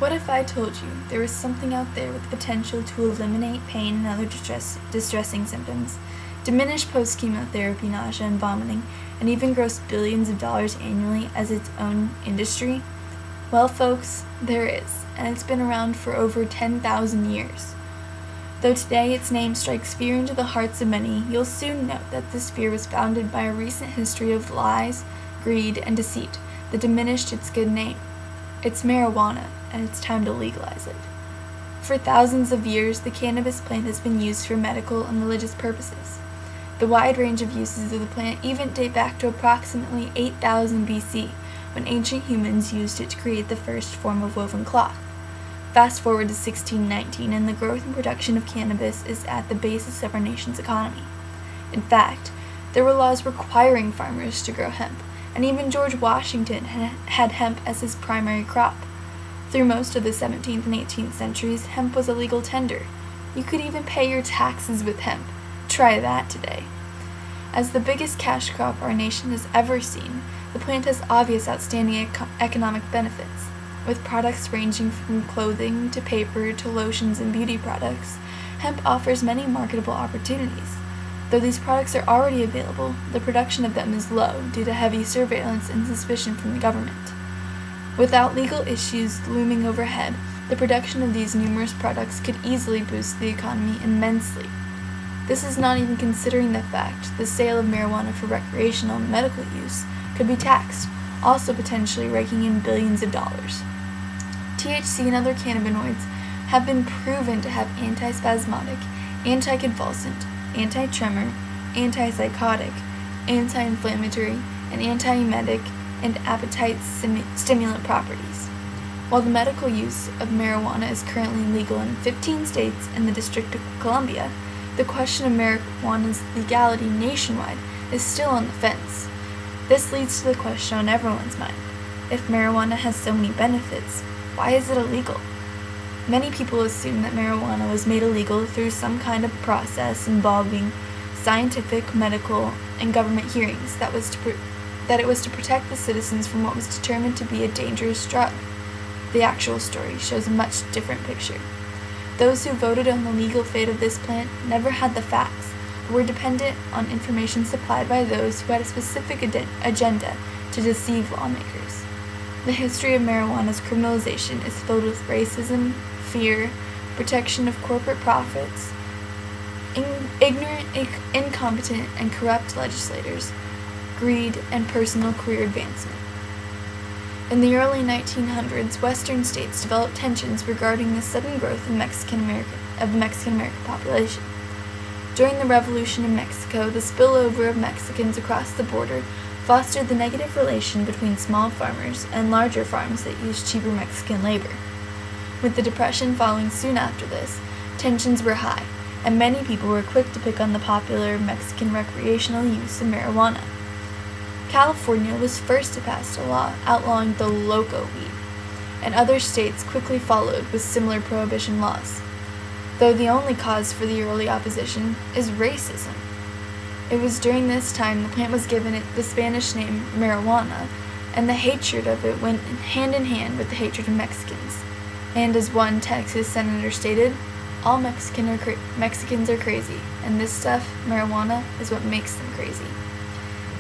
What if I told you there was something out there with the potential to eliminate pain and other distressing symptoms, diminish post-chemotherapy nausea and vomiting, and even gross billions of dollars annually as its own industry? Well, folks, there is, and it's been around for over 10,000 years. Though today its name strikes fear into the hearts of many, you'll soon note that this fear was founded by a recent history of lies, greed, and deceit that diminished its good name. It's marijuana, and it's time to legalize it. For thousands of years, the cannabis plant has been used for medical and religious purposes. The wide range of uses of the plant even date back to approximately 8,000 BC, when ancient humans used it to create the first form of woven cloth. Fast forward to 1619, and the growth and production of cannabis is at the basis of our nation's economy. In fact, there were laws requiring farmers to grow hemp, and even George Washington had hemp as his primary crop. Through most of the 17th and 18th centuries, hemp was a legal tender. You could even pay your taxes with hemp. Try that today. As the biggest cash crop our nation has ever seen, the plant has obvious outstanding economic benefits. With products ranging from clothing to paper to lotions and beauty products, hemp offers many marketable opportunities. Though these products are already available, the production of them is low due to heavy surveillance and suspicion from the government. Without legal issues looming overhead, the production of these numerous products could easily boost the economy immensely. This is not even considering the fact the sale of marijuana for recreational and medical use could be taxed, also potentially raking in billions of dollars. THC and other cannabinoids have been proven to have antispasmodic, anticonvulsant, anti-tremor, antipsychotic, anti-inflammatory, and antiemetic and appetite stimulant properties. While the medical use of marijuana is currently legal in 15 states and the District of Columbia, the question of marijuana's legality nationwide is still on the fence. This leads to the question on everyone's mind. If marijuana has so many benefits, why is it illegal? Many people assume that marijuana was made illegal through some kind of process involving scientific, medical, and government hearings that it was to protect the citizens from what was determined to be a dangerous drug. The actual story shows a much different picture. Those who voted on the legal fate of this plant never had the facts, but were dependent on information supplied by those who had a specific agenda to deceive lawmakers. The history of marijuana's criminalization is filled with racism, fear, protection of corporate profits, ignorant, incompetent, and corrupt legislators, greed, and personal career advancement. In the early 1900s, Western states developed tensions regarding the sudden growth of the Mexican American population. During the Revolution in Mexico, the spillover of Mexicans across the border fostered the negative relation between small farmers and larger farms that used cheaper Mexican labor. With the Depression following soon after this, tensions were high, and many people were quick to pick on the popular Mexican recreational use of marijuana. California was first to pass a law outlawing the loco weed, and other states quickly followed with similar prohibition laws, though the only cause for the early opposition is racism. It was during this time the plant was given the Spanish name marijuana, and the hatred of it went hand in hand with the hatred of Mexicans. And as one Texas senator stated, all Mexicans are crazy, and this stuff, marijuana, is what makes them crazy.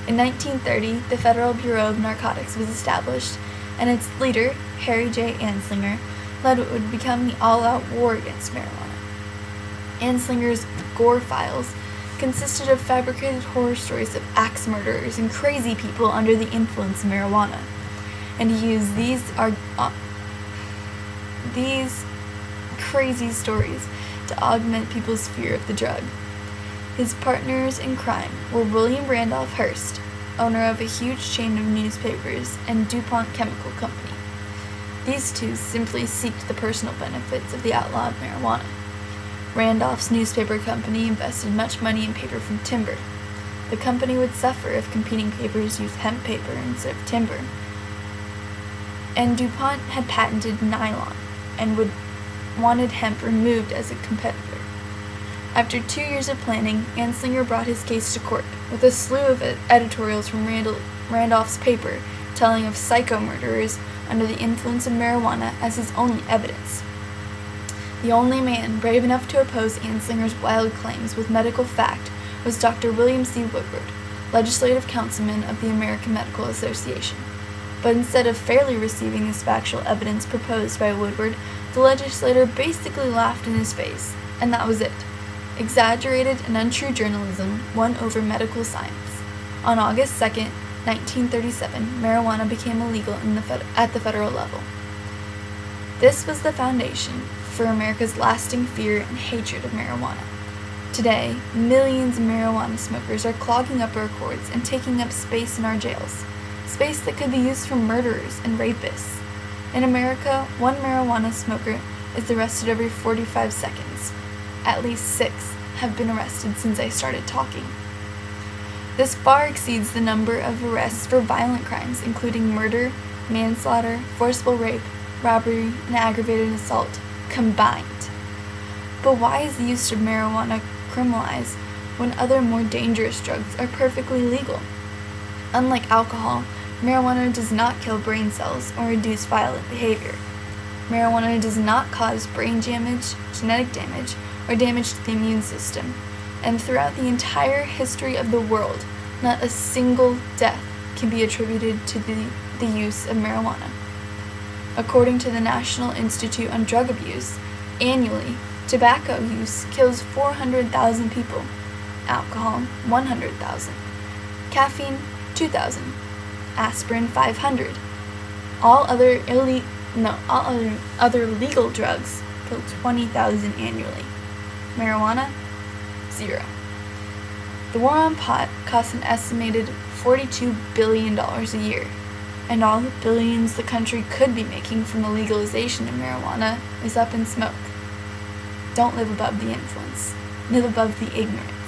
In 1930, the Federal Bureau of Narcotics was established, and its leader, Harry J. Anslinger, led what would become the all-out war against marijuana. Anslinger's Gore Files consisted of fabricated horror stories of axe murderers and crazy people under the influence of marijuana, and he used these crazy stories to augment people's fear of the drug. His partners in crime were William Randolph Hearst, owner of a huge chain of newspapers, and DuPont Chemical Company. These two simply seeked the personal benefits of the outlawed marijuana. Randolph's newspaper company invested much money in paper from timber. The company would suffer if competing papers used hemp paper instead of timber. And DuPont had patented nylon and wanted hemp removed as a competitor. After 2 years of planning, Anslinger brought his case to court with a slew of editorials from Randolph's paper telling of psycho murderers under the influence of marijuana as his only evidence. The only man brave enough to oppose Anslinger's wild claims with medical fact was Dr. William C. Woodward, legislative councilman of the American Medical Association. But instead of fairly receiving this factual evidence proposed by Woodward, the legislator basically laughed in his face, and that was it. Exaggerated and untrue journalism won over medical science. On August 2, 1937, marijuana became illegal at the federal level. This was the foundation for America's lasting fear and hatred of marijuana. Today, millions of marijuana smokers are clogging up our courts and taking up space in our jails, space that could be used for murderers and rapists. In America, one marijuana smoker is arrested every 45 seconds. At least 6 have been arrested since I started talking. This far exceeds the number of arrests for violent crimes, including murder, manslaughter, forcible rape, robbery, and aggravated assault combined. But why is the use of marijuana criminalized when other more dangerous drugs are perfectly legal? Unlike alcohol, marijuana does not kill brain cells or reduce violent behavior. Marijuana does not cause brain damage, genetic damage, or damage to the immune system. And throughout the entire history of the world, not a single death can be attributed to the use of marijuana. According to the National Institute on Drug Abuse, annually, tobacco use kills 400,000 people, alcohol 100,000, caffeine 2,000, aspirin 500. All other legal drugs kill 20,000 annually. Marijuana, 0. The war on pot costs an estimated $42 billion a year, and all the billions the country could be making from the legalization of marijuana is up in smoke. Don't live above the influence. Live above the ignorance.